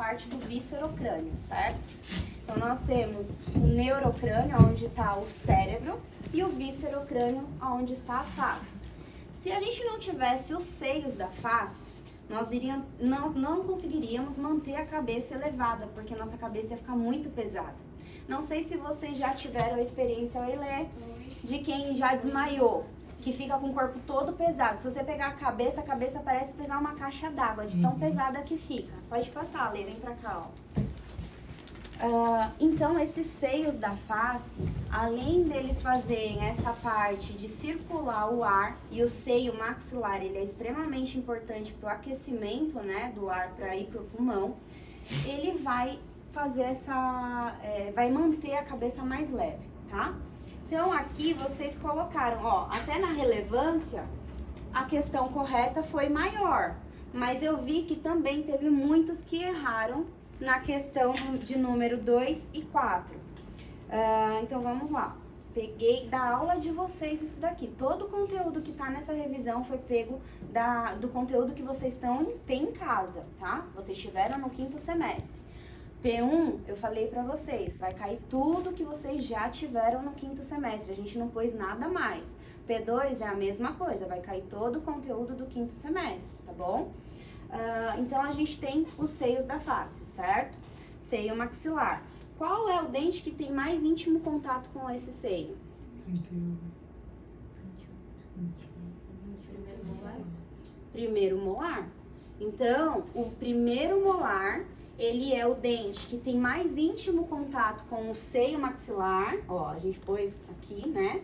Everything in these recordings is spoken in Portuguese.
parte do viscerocrânio, certo? Então, nós temos o neurocrânio, onde está o cérebro, e o viscerocrânio, onde está a face. Se a gente não tivesse os seios da face, nós não conseguiríamos manter a cabeça elevada, porque nossa cabeça ia ficar muito pesada. Não sei se vocês já tiveram a experiência, Oilê, de quem já desmaiou, que fica com o corpo todo pesado. Se você pegar a cabeça parece pesar uma caixa d'água, de tão pesada que fica. Pode passar, Lê, vem pra cá, ó. Então, esses seios da face, além deles fazerem essa parte de circular o ar, e o seio maxilar, ele é extremamente importante para o aquecimento, né, do ar para ir para o pulmão, ele vai fazer vai manter a cabeça mais leve, tá? Então, aqui vocês colocaram, ó, até na relevância, a questão correta foi maior, mas eu vi que também teve muitos que erraram na questão de número 2 e 4. Então, vamos lá. Peguei da aula de vocês isso daqui. Todo o conteúdo que tá nessa revisão foi pego do conteúdo que vocês têm em casa, tá? Vocês tiveram no 5º semestre. P1, eu falei pra vocês, vai cair tudo que vocês já tiveram no 5º semestre. A gente não pôs nada mais. P2 é a mesma coisa, vai cair todo o conteúdo do 5º semestre, tá bom? Então, a gente tem os seios da face, certo? Seio maxilar. Qual é o dente que tem mais íntimo contato com esse seio? Primeiro molar. Então, o primeiro molar, ele é o dente que tem mais íntimo contato com o seio maxilar. Ó, a gente pôs aqui, né?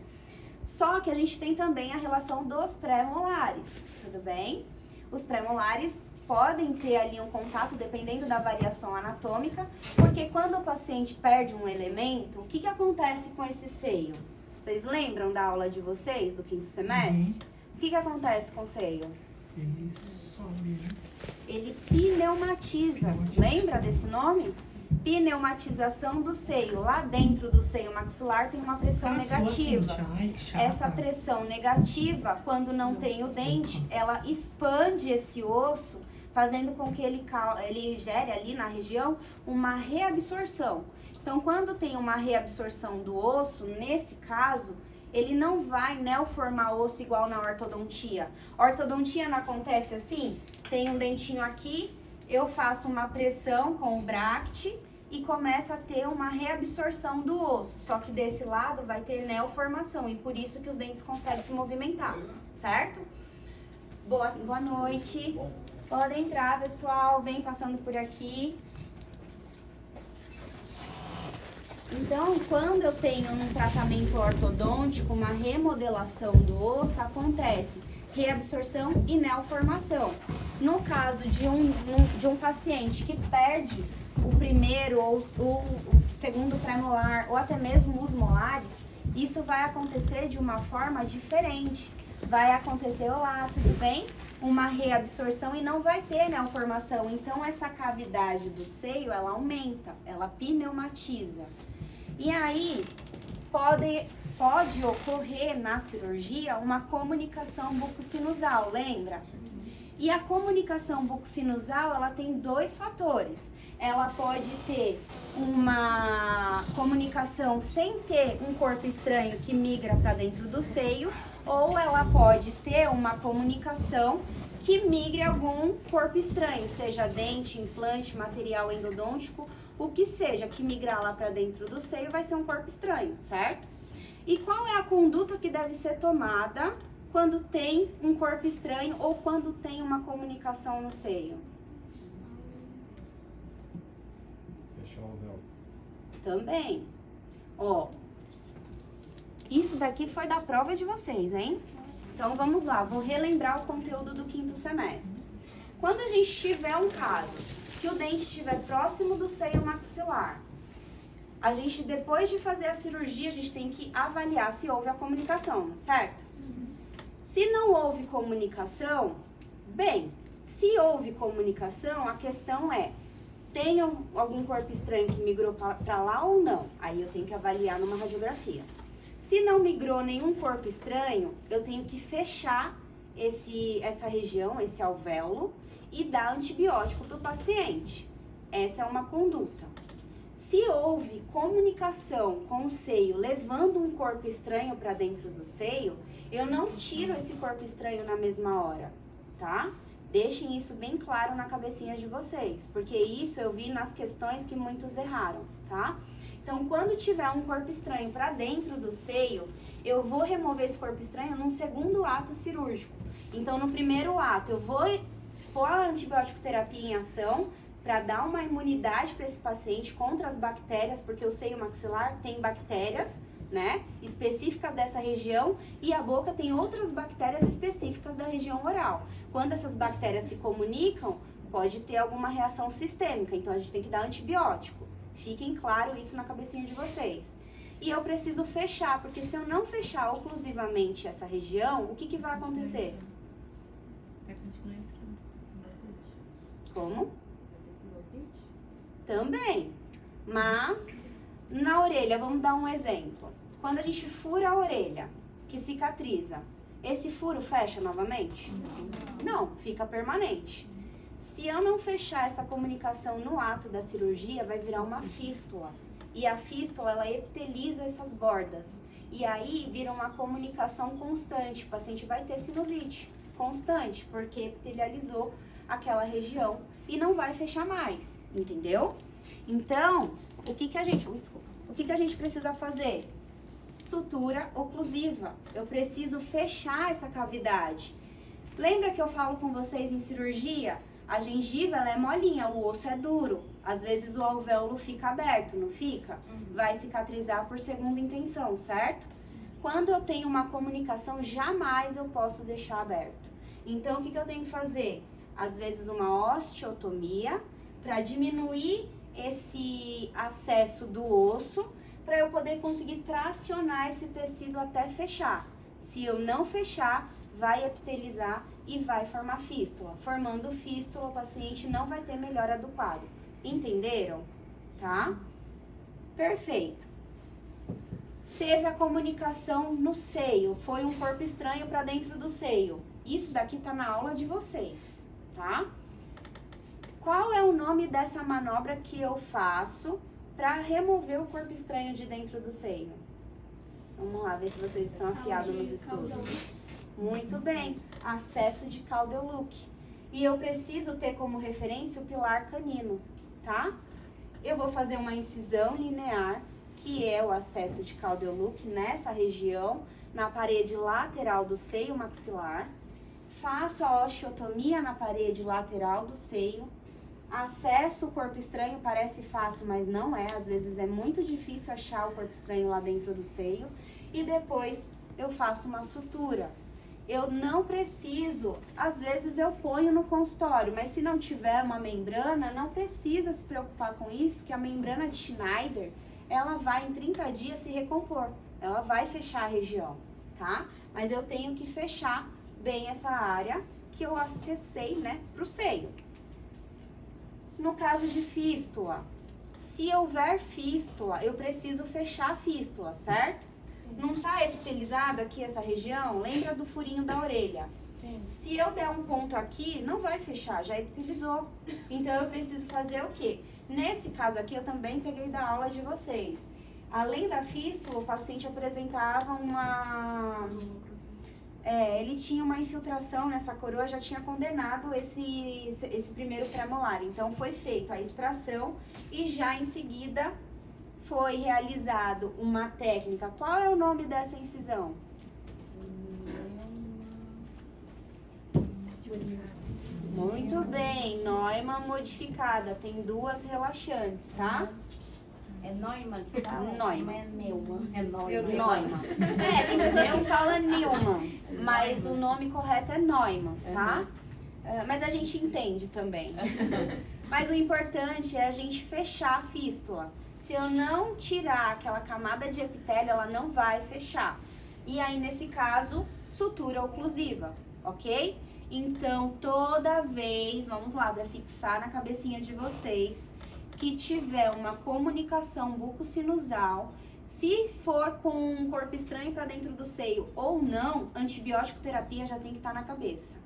Só que a gente tem também a relação dos pré-molares, tudo bem? Os pré-molares podem ter ali um contato dependendo da variação anatômica, porque quando o paciente perde um elemento, o que acontece com esse seio? Vocês lembram da aula de vocês, do 5º semestre? O que acontece com o seio? Ele sobe, né? Ele pneumatiza. Lembra desse nome? Pneumatização do seio. Lá dentro do seio maxilar tem uma pressão negativa. Essa pressão negativa, quando não tem o dente, ela expande esse osso, fazendo com que ele gere ali na região uma reabsorção. Então, quando tem uma reabsorção do osso, nesse caso, ele não vai neoformar osso igual na ortodontia. Ortodontia não acontece assim? Tem um dentinho aqui, eu faço uma pressão com o bract e começa a ter uma reabsorção do osso. Só que desse lado vai ter neoformação e por isso que os dentes conseguem se movimentar, certo? Boa noite. Podem entrar, pessoal. Vem passando por aqui. Então, quando eu tenho um tratamento ortodôntico, uma remodelação do osso, acontece reabsorção e neoformação. No caso de um paciente que perde o primeiro ou o segundo pré-molar, ou até mesmo os molares, isso vai acontecer de uma forma diferente. Vai acontecer, olá, tudo bem? Uma reabsorção e não vai ter neoformação. Então, essa cavidade do seio, ela aumenta, ela pneumatiza. E aí, pode ocorrer na cirurgia uma comunicação buccosinusal, lembra? E a comunicação buccosinusal, ela tem 2 fatores. Ela pode ter uma comunicação sem ter um corpo estranho que migra para dentro do seio, ou ela pode ter uma comunicação que migre algum corpo estranho, seja dente, implante, material endodôntico, o que seja que migrar lá para dentro do seio vai ser um corpo estranho, certo? E qual é a conduta que deve ser tomada quando tem um corpo estranho ou quando tem uma comunicação no seio? Fechar o véu. Também. Ó, isso daqui foi da prova de vocês, hein? Então, vamos lá, vou relembrar o conteúdo do 5º semestre. Quando a gente tiver um caso que o dente estiver próximo do seio maxilar, a gente, depois de fazer a cirurgia, a gente tem que avaliar se houve a comunicação, certo? Se não houve comunicação, bem, se houve comunicação, a questão é, tem algum corpo estranho que migrou para lá ou não? Aí eu tenho que avaliar numa radiografia. Se não migrou nenhum corpo estranho, eu tenho que fechar essa região, esse alvéolo, e dar antibiótico para o paciente. Essa é uma conduta. Se houve comunicação com o seio levando um corpo estranho para dentro do seio, eu não tiro esse corpo estranho na mesma hora, tá? Deixem isso bem claro na cabecinha de vocês, porque isso eu vi nas questões que muitos erraram, tá? Então, quando tiver um corpo estranho para dentro do seio, eu vou remover esse corpo estranho num segundo ato cirúrgico. Então, no primeiro ato, eu vou pôr a antibiótico terapia em ação, para dar uma imunidade para esse paciente contra as bactérias, porque o seio maxilar tem bactérias, né, específicas dessa região, e a boca tem outras bactérias específicas da região oral. Quando essas bactérias se comunicam, pode ter alguma reação sistêmica, então a gente tem que dar antibiótico. Fiquem claro isso na cabecinha de vocês. E eu preciso fechar, porque se eu não fechar oclusivamente essa região, o que que vai acontecer? Como? Também, mas na orelha, vamos dar um exemplo. Quando a gente fura a orelha, que cicatriza, esse furo fecha novamente? Não, fica permanente. Se eu não fechar essa comunicação no ato da cirurgia, vai virar uma fístula. E a fístula, ela epiteliza essas bordas. E aí vira uma comunicação constante. O paciente vai ter sinusite constante, porque epitelializou aquela região e não vai fechar mais, entendeu? Então, o que a gente precisa fazer? Sutura oclusiva. Eu preciso fechar essa cavidade. Lembra que eu falo com vocês em cirurgia? A gengiva, ela é molinha, o osso é duro. Às vezes o alvéolo fica aberto, não fica? Vai cicatrizar por segunda intenção, certo? Quando eu tenho uma comunicação, jamais eu posso deixar aberto. Então, o que eu tenho que fazer? Às vezes uma osteotomia, para diminuir esse acesso do osso, para eu poder conseguir tracionar esse tecido até fechar. Se eu não fechar, vai epitelizar e vai formar fístula. Formando fístula, o paciente não vai ter melhora do quadro. Entenderam? Tá? Perfeito. Teve a comunicação no seio, foi um corpo estranho para dentro do seio. Isso daqui tá na aula de vocês, tá? Qual é o nome dessa manobra que eu faço para remover o corpo estranho de dentro do seio? Vamos lá, ver se vocês estão afiados nos estudos. Muito bem, acesso de Caudeluc. E eu preciso ter como referência o pilar canino, tá? Eu vou fazer uma incisão linear, que é o acesso de Caudeluc nessa região, na parede lateral do seio maxilar. Faço a osteotomia na parede lateral do seio. Acesso o corpo estranho, parece fácil, mas não é. Às vezes é muito difícil achar o corpo estranho lá dentro do seio. E depois eu faço uma sutura. Eu não preciso, às vezes eu ponho no consultório, mas se não tiver uma membrana, não precisa se preocupar com isso, que a membrana de Schneider, ela vai em 30 dias se recompor. Ela vai fechar a região, tá? Mas eu tenho que fechar bem essa área que eu acessei, né, pro seio. No caso de fístula, se houver fístula, eu preciso fechar a fístula, certo? Sim. Não tá epitelizado aqui essa região? Lembra do furinho da orelha? Sim. Se eu der um ponto aqui, não vai fechar, já epitelizou. Então eu preciso fazer o quê? Nesse caso aqui, eu também peguei da aula de vocês. Além da fístula, o paciente apresentava uma... ele tinha uma infiltração nessa coroa, já tinha condenado esse primeiro premolar. Então, foi feita a extração e já em seguida foi realizado uma técnica. Qual é o nome dessa incisão? Muito bem, Neumann modificada. Tem duas relaxantes, tá? É Neumann que fala? Neumann. É Neumann. É Neumann. Neumann. Tem pessoas que falam Neumann, mas o nome correto é Neumann, tá? Mas a gente entende também. Mas o importante é a gente fechar a fístula. Se eu não tirar aquela camada de epitélio, ela não vai fechar. E aí, nesse caso, sutura oclusiva, ok? Então, toda vez, vamos lá, para fixar na cabecinha de vocês, que tiver uma comunicação bucosinusal, se for com um corpo estranho para dentro do seio ou não, antibiótico terapia já tem que estar na cabeça.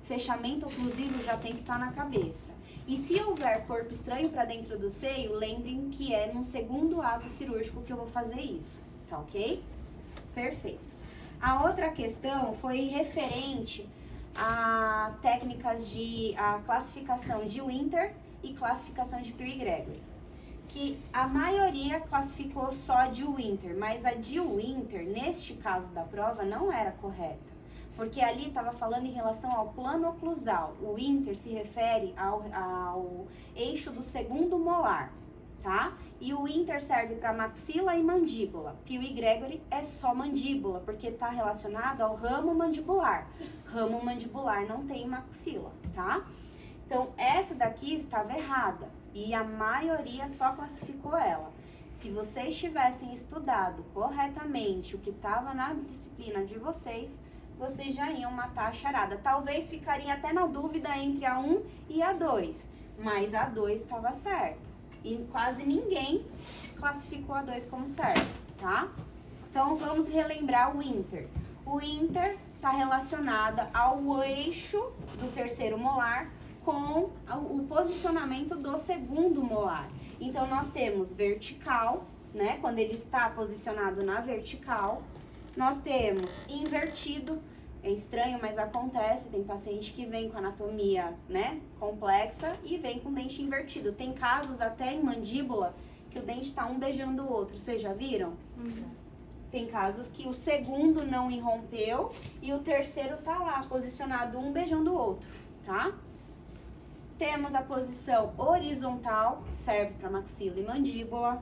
Fechamento oclusivo já tem que estar na cabeça. E se houver corpo estranho para dentro do seio, lembrem que é no segundo ato cirúrgico que eu vou fazer isso, tá ok? Perfeito. A outra questão foi referente a técnicas a classificação de Winter e classificação de Pew e Gregory. Que a maioria classificou só de Winter, mas a de Winter, neste caso da prova, não era correta. Porque ali estava falando em relação ao plano oclusal. O Winter se refere ao eixo do segundo molar, tá? E o Winter serve para maxila e mandíbula. Pew e Gregory é só mandíbula, porque está relacionado ao ramo mandibular. Ramo mandibular não tem maxila, tá? Então, essa daqui estava errada. E a maioria só classificou ela. Se vocês tivessem estudado corretamente o que estava na disciplina de vocês, vocês já iam matar a charada. Talvez ficaria até na dúvida entre a 1 e a 2, mas a 2 estava certa. E quase ninguém classificou a 2 como certa, tá? Então, vamos relembrar o Winter. O Winter está relacionada ao eixo do terceiro molar com o posicionamento do segundo molar. Então, nós temos vertical, né? Quando ele está posicionado na vertical. Nós temos invertido, é estranho, mas acontece, tem paciente que vem com anatomia, né, complexa e vem com dente invertido. Tem casos até em mandíbula que o dente está um beijando o outro, vocês já viram? Tem casos que o segundo não irrompeu e o terceiro tá lá, posicionado um beijando o outro, tá? Temos a posição horizontal, serve para maxila e mandíbula.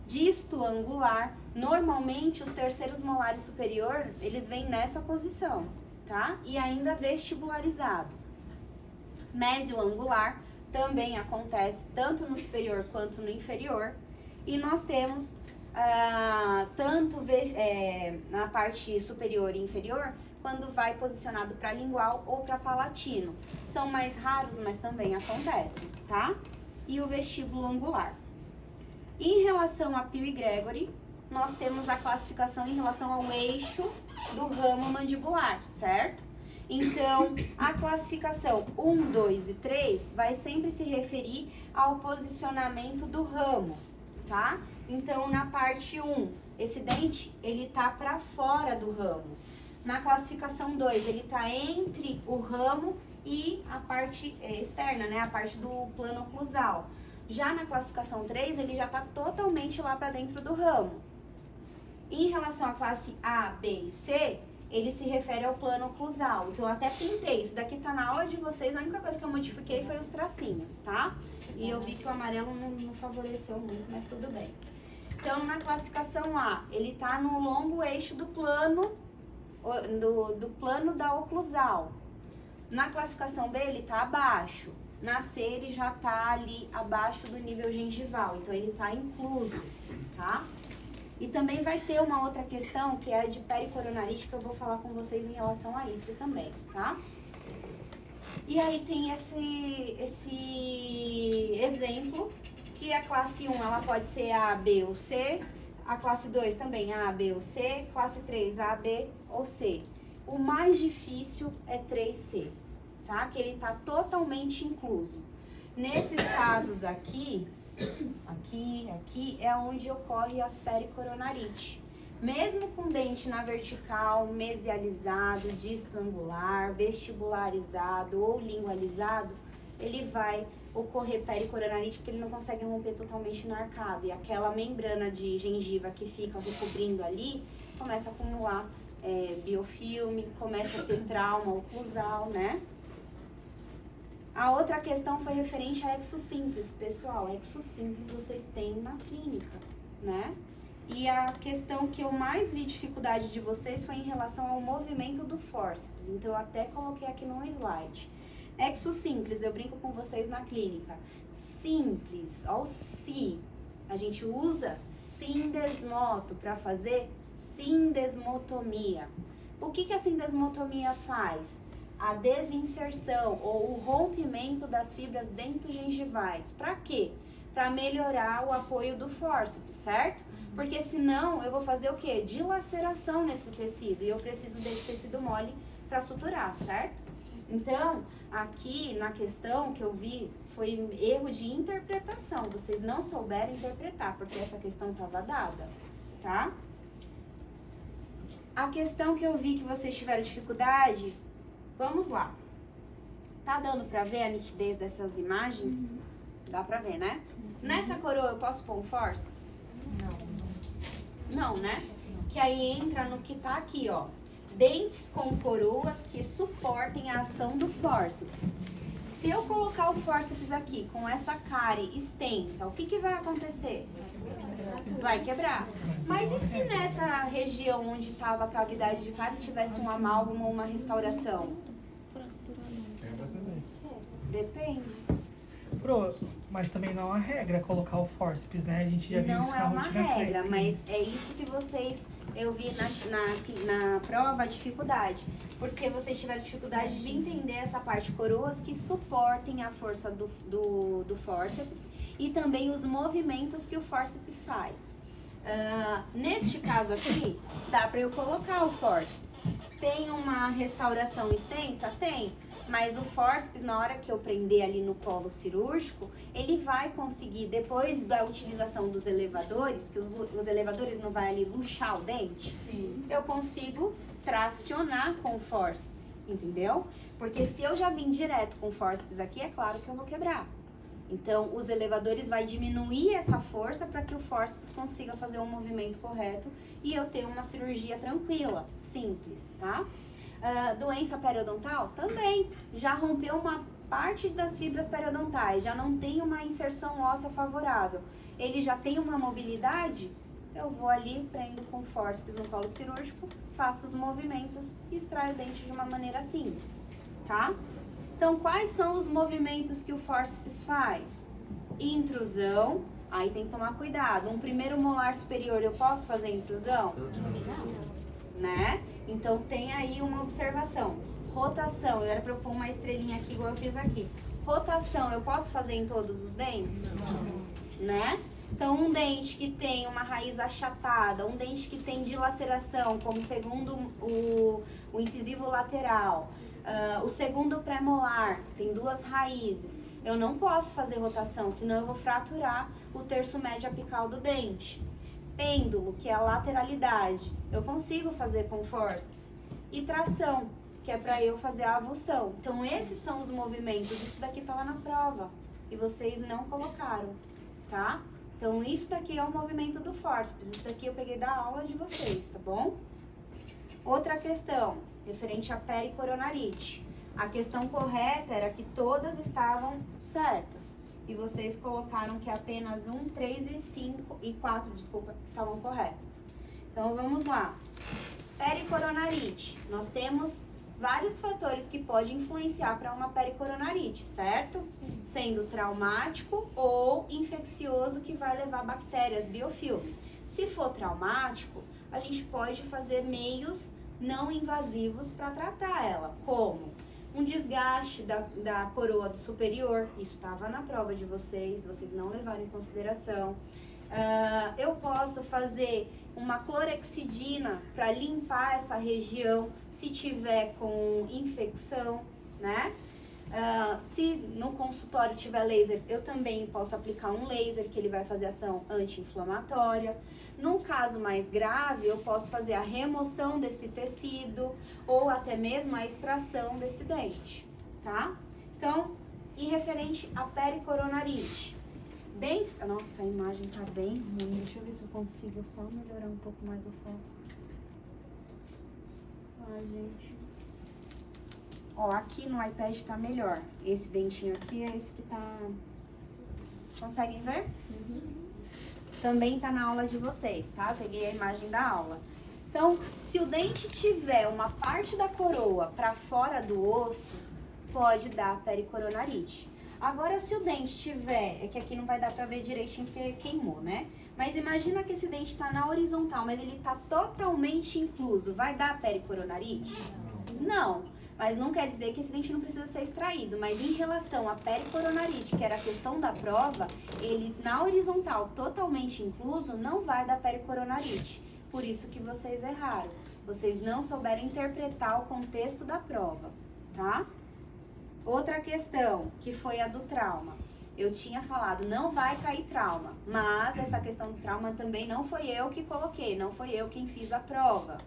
Disto angular, normalmente os terceiros molares superior, eles vêm nessa posição, tá? E ainda vestibularizado. Mésio angular também acontece tanto no superior quanto no inferior. E nós temos tanto na parte superior e inferior, quando vai posicionado para lingual ou para palatino. São mais raros, mas também acontecem, tá? E o vestíbulo angular. Em relação a Pew e Gregory, nós temos a classificação em relação ao eixo do ramo mandibular, certo? Então, a classificação 1, 2 e 3 vai sempre se referir ao posicionamento do ramo, tá? Então, na parte 1, esse dente, ele tá para fora do ramo. Na classificação 2, ele tá entre o ramo e a parte externa, né? A parte do plano oclusal. Já na classificação 3, ele já está totalmente lá para dentro do ramo. Em relação à classe A, B e C, ele se refere ao plano oclusal. Então, eu até pintei. Isso daqui tá na aula de vocês. A única coisa que eu modifiquei foi os tracinhos, tá? E eu vi que o amarelo não favoreceu muito, mas tudo bem. Então, na classificação A, ele tá no longo eixo do plano, do plano da oclusal. Na classificação B, ele tá abaixo. Na C, ele já tá ali abaixo do nível gengival, então ele tá incluso, tá? E também vai ter uma outra questão, que é a de pericoronarite, que eu vou falar com vocês em relação a isso também, tá? E aí tem esse exemplo, que a classe 1, ela pode ser A, B ou C, a classe 2 também A, B ou C, classe 3 A, B ou C. O mais difícil é 3C. Tá? Que ele tá totalmente incluso. Nesses casos aqui é onde ocorre as pericoronarite. Mesmo com dente na vertical, mesializado, disto angular, vestibularizado ou lingualizado, ele vai ocorrer pericoronarite porque ele não consegue romper totalmente no arcado. E aquela membrana de gengiva que fica recobrindo ali, começa a acumular biofilme, começa a ter trauma oclusal, né? A outra questão foi referente a exo simples. Pessoal, exo simples vocês têm na clínica, né? E a questão que eu mais vi dificuldade de vocês foi em relação ao movimento do fórceps. Então, eu até coloquei aqui no slide. Exo simples, eu brinco com vocês na clínica. Simples, ó, si. A gente usa sindesmoto para fazer sindesmotomia. O que a sindesmotomia faz? A desinserção ou o rompimento das fibras dentogengivais. Para quê? Para melhorar o apoio do fórceps, certo? Porque senão eu vou fazer o quê? Dilaceração nesse tecido e eu preciso desse tecido mole para suturar, certo? Então, aqui na questão que eu vi foi erro de interpretação. Vocês não souberam interpretar, porque essa questão estava dada, tá? A questão que eu vi que vocês tiveram dificuldade, vamos lá. Tá dando pra ver a nitidez dessas imagens? Dá pra ver, né? Nessa coroa eu posso pôr um fórceps? Não, né? Que aí entra no que tá aqui, ó. Dentes com coroas que suportem a ação do fórceps. Se eu colocar o fórceps aqui com essa cárie extensa, o que vai acontecer? Vai quebrar. Mas e se nessa região onde estava a cavidade de cárie tivesse um amálgama ou uma restauração? Quebra também. Depende. Pro, mas também não é uma regra colocar o fórceps, né? A gente já viu isso Não é na uma rotina regra, técnica. mas é isso que vocês, eu vi na prova, a dificuldade. Porque vocês tiveram dificuldade de entender essa parte, coroas que suportem a força do fórceps e também os movimentos que o fórceps faz. Neste caso aqui, dá para eu colocar o fórceps. Tem uma restauração extensa? Tem. Mas o fórceps, na hora que eu prender ali no colo cirúrgico, ele vai conseguir, depois da utilização dos elevadores, que os elevadores não vai ali luxar o dente, Sim. eu consigo tracionar com o fórceps, entendeu? Porque se eu já vim direto com o fórceps aqui, é claro que eu vou quebrar. Então, os elevadores vai diminuir essa força para que o fórceps consiga fazer o movimento correto e eu ter uma cirurgia tranquila, simples, tá? Doença periodontal? Também. Já rompeu uma parte das fibras periodontais, já não tem uma inserção óssea favorável. Ele já tem uma mobilidade? Eu vou ali, prendo com fórceps no colo cirúrgico, faço os movimentos e extraio o dente de uma maneira simples, tá? Então, quais são os movimentos que o fórceps faz? Intrusão, aí tem que tomar cuidado. Um primeiro molar superior, eu posso fazer intrusão? Né? Então tem aí uma observação. Rotação, eu era pra eu pôr uma estrelinha aqui igual eu fiz aqui. Rotação, eu posso fazer em todos os dentes? Não. Né? Então um dente que tem uma raiz achatada, um dente que tem dilaceração, como segundo o incisivo lateral, o segundo pré-molar, tem duas raízes. Eu não posso fazer rotação, senão eu vou fraturar o terço médio apical do dente. Pêndulo, que é a lateralidade, eu consigo fazer com fórceps. E tração, que é para eu fazer a avulsão. Então, esses são os movimentos. Isso daqui tá lá na prova e vocês não colocaram, tá? Então, isso daqui é o movimento do fórceps. Isso daqui eu peguei da aula de vocês, tá bom? Outra questão, referente à pericoronarite. A questão correta era que todas estavam certas. E vocês colocaram que apenas 1, 3 e 5 e 4, desculpa, estavam corretas. Então, vamos lá. Pericoronarite. Nós temos vários fatores que podem influenciar para uma pericoronarite, certo? Sim. Sendo traumático ou infeccioso, que vai levar bactérias, biofilme. Se for traumático, a gente pode fazer meios não invasivos para tratar ela, como um desgaste da coroa do superior, isso estava na prova de vocês não levaram em consideração. Eu posso fazer uma clorexidina para limpar essa região se tiver com infecção, né? Se no consultório tiver laser, eu também posso aplicar um laser que ele vai fazer ação anti-inflamatória. Num caso mais grave, eu posso fazer a remoção desse tecido ou até mesmo a extração desse dente, tá? Então, e referente à pericoronarite. Nossa, a imagem tá bem ruim. Deixa eu ver se eu consigo só melhorar um pouco mais o foco. Ai, gente. Ó, aqui no iPad tá melhor. Esse dentinho aqui é esse que tá... Conseguem ver? Também tá na aula de vocês, tá? Peguei a imagem da aula. Então, se o dente tiver uma parte da coroa para fora do osso, pode dar pericoronarite. Agora, se o dente tiver, é que aqui não vai dar pra ver direitinho porque queimou, né? Mas imagina que esse dente tá na horizontal, mas ele tá totalmente incluso. Vai dar pericoronarite? Não. Mas não quer dizer que esse dente não precisa ser extraído. Mas em relação à pericoronarite, que era a questão da prova, ele na horizontal totalmente incluso, não vai dar pericoronarite. Por isso que vocês erraram. Vocês não souberam interpretar o contexto da prova, tá? Outra questão, que foi a do trauma. Eu tinha falado, não vai cair trauma, mas essa questão do trauma também não foi eu que coloquei, não foi eu quem fiz a prova.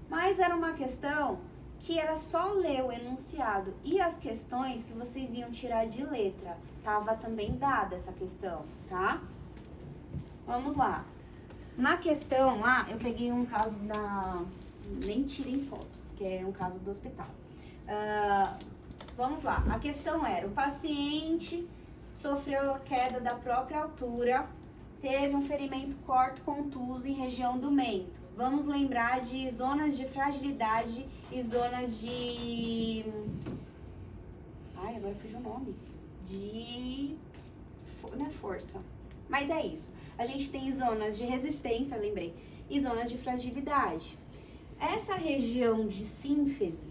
Mas era uma questão que era só ler o enunciado e as questões que vocês iam tirar de letra. Tava também dada essa questão, tá? Vamos lá. Na questão lá, eu peguei um caso da... Nem tirei foto, que é um caso do hospital. Vamos lá. A questão era, o paciente sofreu queda da própria altura, teve um ferimento corto-contuso em região do mento. Vamos lembrar de zonas de fragilidade e zonas de... Ai, agora fugiu o nome. Não é força. Mas é isso. A gente tem zonas de resistência, lembrei, e zonas de fragilidade. Essa região de sínfise,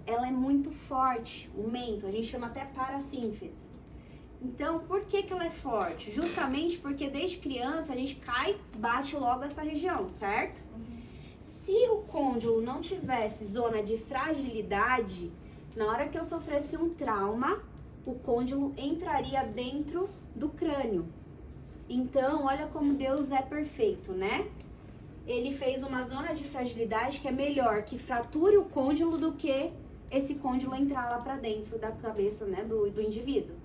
ela é muito forte, o mento, a gente chama até parasínfise. Então, por que ela é forte? Justamente porque desde criança a gente cai, bate logo essa região, certo? Se o côndilo não tivesse zona de fragilidade, na hora que eu sofresse um trauma, o côndilo entraria dentro do crânio. Então, olha como Deus é perfeito, né? Ele fez uma zona de fragilidade que é melhor que frature o côndilo do que esse côndilo entrar lá pra dentro da cabeça, né, do indivíduo.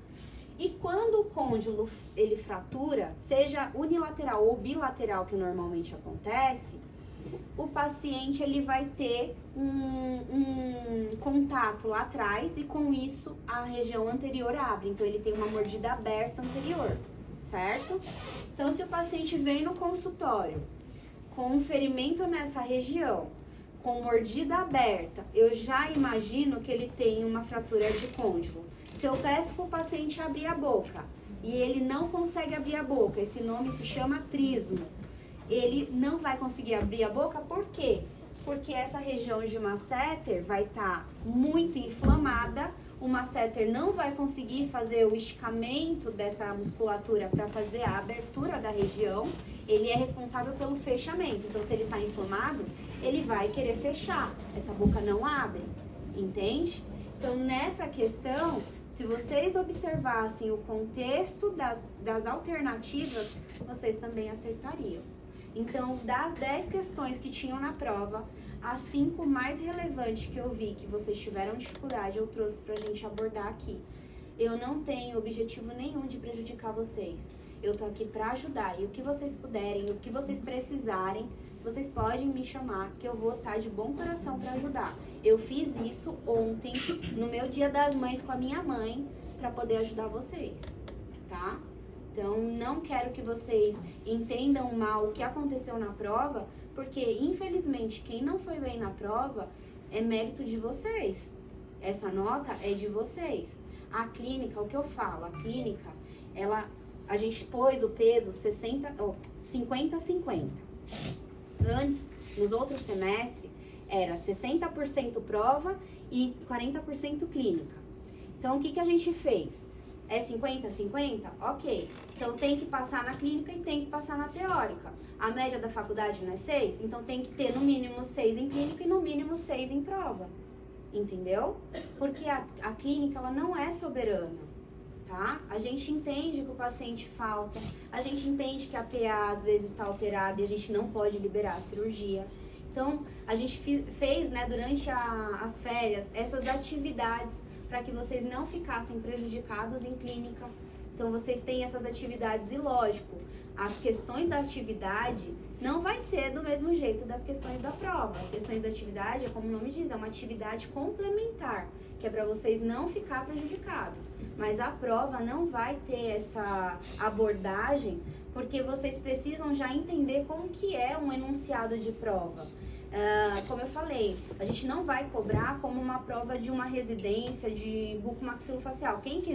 E quando o côndilo ele fratura, seja unilateral ou bilateral, que normalmente acontece, o paciente ele vai ter um contato lá atrás e com isso a região anterior abre. Então ele tem uma mordida aberta anterior, certo? Então se o paciente vem no consultório com um ferimento nessa região, com mordida aberta, eu já imagino que ele tem uma fratura de côndilo. Se eu peço para o paciente abrir a boca e ele não consegue abrir a boca, esse nome se chama trismo. Ele não vai conseguir abrir a boca, por quê? Porque essa região de masseter vai estar muito inflamada, o masseter não vai conseguir fazer o esticamento dessa musculatura para fazer a abertura da região, ele é responsável pelo fechamento. Então, se ele está inflamado, ele vai querer fechar, essa boca não abre, entende? Então, nessa questão, se vocês observassem o contexto das alternativas, vocês também acertariam. Então, das 10 questões que tinham na prova, as 5 mais relevantes que eu vi que vocês tiveram dificuldade, eu trouxe pra gente abordar aqui. Eu não tenho objetivo nenhum de prejudicar vocês. Eu tô aqui pra ajudar. E o que vocês puderem, o que vocês precisarem, vocês podem me chamar, que eu vou estar de bom coração pra ajudar. Eu fiz isso ontem, no meu Dia das Mães com a minha mãe, pra poder ajudar vocês, tá? Então, não quero que vocês entendam mal o que aconteceu na prova, porque, infelizmente, quem não foi bem na prova é mérito de vocês. Essa nota é de vocês. A clínica, o que eu falo, a clínica, a gente pôs o peso 50-50. Antes, nos outros semestres, era 60% prova e 40% clínica. Então, o que a gente fez? É 50-50? Ok. Então, tem que passar na clínica e tem que passar na teórica. A média da faculdade não é 6? Então, tem que ter no mínimo 6 em clínica e no mínimo 6 em prova. Entendeu? Porque a clínica, ela não é soberana, tá? A gente entende que o paciente falta, a gente entende que a PA às vezes está alterada e a gente não pode liberar a cirurgia. Então, a gente fez, né, durante as férias, essas atividades para que vocês não ficassem prejudicados em clínica. Então, vocês têm essas atividades e, lógico, as questões da atividade não vai ser do mesmo jeito das questões da prova. As questões da atividade, é como o nome diz, é uma atividade complementar, que é para vocês não ficar prejudicados. Mas a prova não vai ter essa abordagem, porque vocês precisam já entender como que é um enunciado de prova. Como eu falei, a gente não vai cobrar como uma prova de uma residência de bucomaxilofacial. Quem quiser